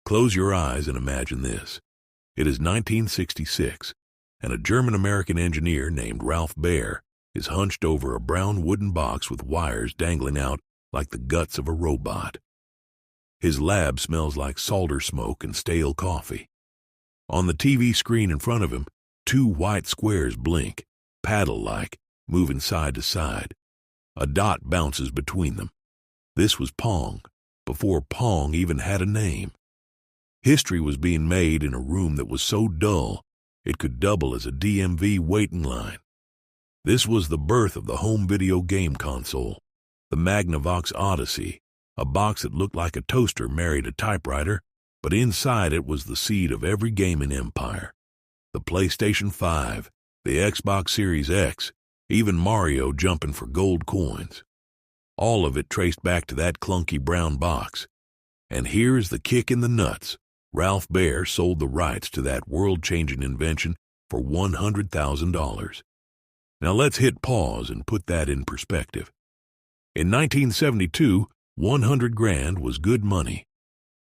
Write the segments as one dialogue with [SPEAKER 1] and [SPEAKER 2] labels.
[SPEAKER 1] Close your eyes and imagine this. It is 1966, and a German-American engineer named Ralph Baer is hunched over a brown wooden box with wires dangling out like the guts of a robot. His lab smells like solder smoke and stale coffee. On the TV screen in front of him, two white squares blink, paddle-like, moving side to side. A dot bounces between them. This was Pong, before Pong even had a name. History was being made in a room that was so dull it could double as a DMV waiting line. This was the birth of the home video game console, the Magnavox Odyssey, a box that looked like a toaster married a typewriter, but inside it was the seed of every gaming empire. The PlayStation 5, the Xbox Series X, even Mario jumping for gold coins. All of it traced back to that clunky brown box. And here's the kick in the nuts. Ralph Baer sold the rights to that world-changing invention for $100,000. Now let's hit pause and put that in perspective. In 1972, 100 grand was good money,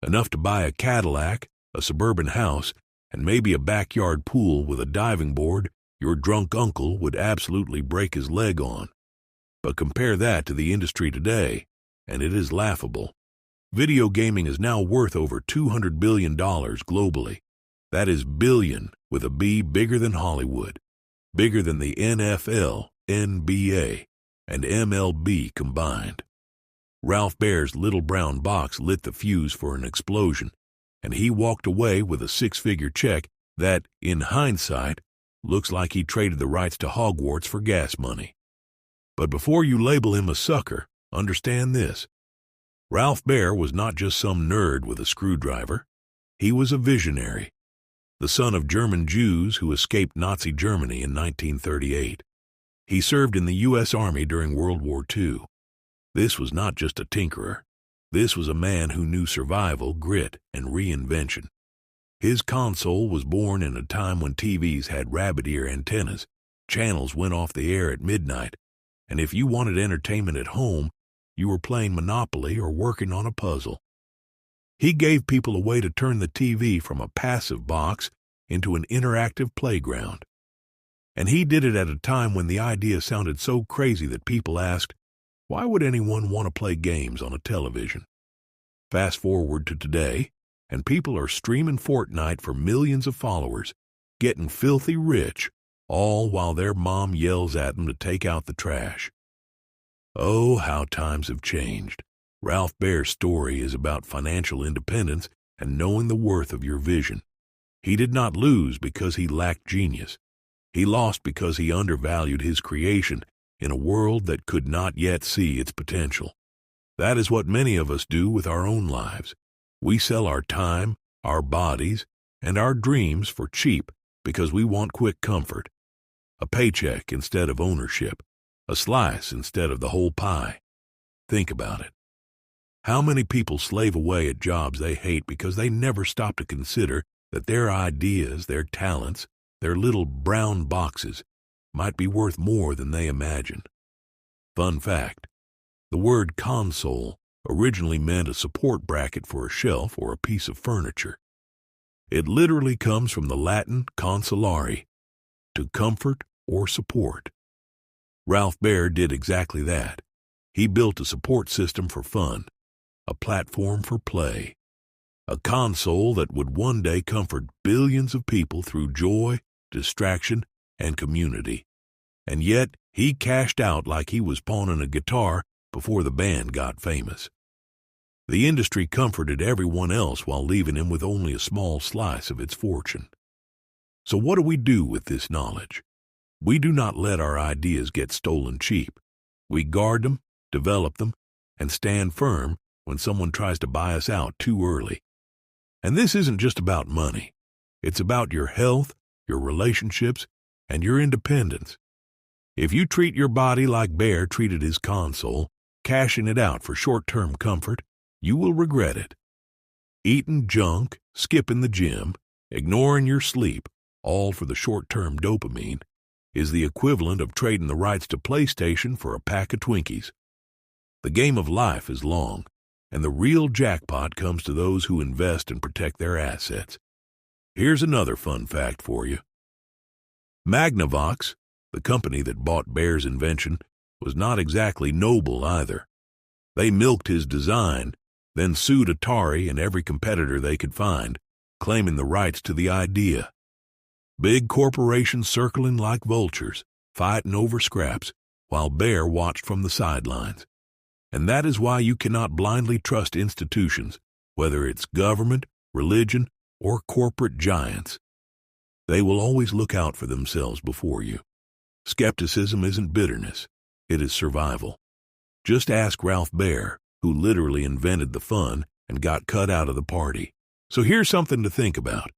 [SPEAKER 1] enough to buy a Cadillac, a suburban house, and maybe a backyard pool with a diving board your drunk uncle would absolutely break his leg on. But compare that to the industry today, and it is laughable. Video gaming is now worth over $200 billion globally. That is billion with a B, bigger than Hollywood, bigger than the NFL, NBA, and MLB combined. Ralph Baer's little brown box lit the fuse for an explosion, and he walked away with a six-figure check that, in hindsight, looks like he traded the rights to Hogwarts for gas money. But before you label him a sucker, understand this. Ralph Baer was not just some nerd with a screwdriver. He was a visionary, the son of German Jews who escaped Nazi Germany in 1938. He served in the U.S. Army during World War II. This was not just a tinkerer. This was a man who knew survival, grit, and reinvention. His console was born in a time when TVs had rabbit ear antennas, channels went off the air at midnight, and if you wanted entertainment at home, you were playing Monopoly or working on a puzzle. He gave people a way to turn the TV from a passive box into an interactive playground. And he did it at a time when the idea sounded so crazy that people asked, why would anyone want to play games on a television? Fast forward to today, and people are streaming Fortnite for millions of followers, getting filthy rich, all while their mom yells at them to take out the trash. Oh, how times have changed. Ralph Baer's story is about financial independence and knowing the worth of your vision. He did not lose because he lacked genius. He lost because he undervalued his creation in a world that could not yet see its potential. That is what many of us do with our own lives. We sell our time, our bodies, and our dreams for cheap because we want quick comfort. A paycheck instead of ownership. A slice instead of the whole pie. Think about it. How many people slave away at jobs they hate because they never stop to consider that their ideas, their talents, their little brown boxes might be worth more than they imagine? Fun fact, the word console originally meant a support bracket for a shelf or a piece of furniture. It literally comes from the Latin consolare, to comfort or support. Ralph Baer did exactly that. He built a support system for fun, a platform for play, a console that would one day comfort billions of people through joy, distraction, and community. And yet, he cashed out like he was pawning a guitar before the band got famous. The industry comforted everyone else while leaving him with only a small slice of its fortune. So what do we do with this knowledge? We do not let our ideas get stolen cheap. We guard them, develop them, and stand firm when someone tries to buy us out too early. And this isn't just about money. It's about your health, your relationships, and your independence. If you treat your body like Baer treated his console, cashing it out for short-term comfort, you will regret it. Eating junk, skipping the gym, ignoring your sleep, all for the short-term dopamine, is the equivalent of trading the rights to PlayStation for a pack of Twinkies. The game of life is long. And the real jackpot comes to those who invest and protect their assets. Here's another fun fact for you. Magnavox, the company that bought Bear's invention, was not exactly noble either. They milked his design, then sued Atari and every competitor they could find, claiming the rights to the idea. Big corporations circling like vultures, fighting over scraps, while Bear watched from the sidelines. And that is why you cannot blindly trust institutions, whether it's government, religion, or corporate giants. They will always look out for themselves before you. Skepticism isn't bitterness, it is survival. Just ask Ralph Baer, who literally invented the fun and got cut out of the party. So here's something to think about.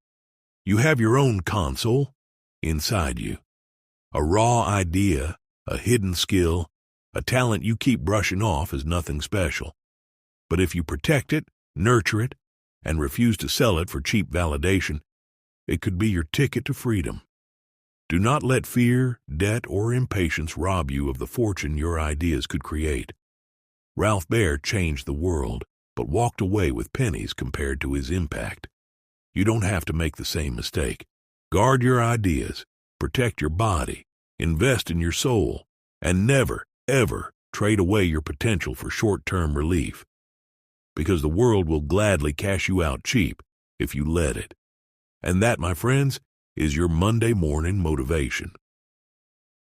[SPEAKER 1] You have your own console inside you. A raw idea, a hidden skill, a talent you keep brushing off as nothing special. But if you protect it, nurture it, and refuse to sell it for cheap validation, it could be your ticket to freedom. Do not let fear, debt, or impatience rob you of the fortune your ideas could create. Ralph Baer changed the world, but walked away with pennies compared to his impact. You don't have to make the same mistake. Guard your ideas, protect your body, invest in your soul, and never, ever trade away your potential for short-term relief. Because the world will gladly cash you out cheap if you let it. And that, my friends, is your Monday morning motivation.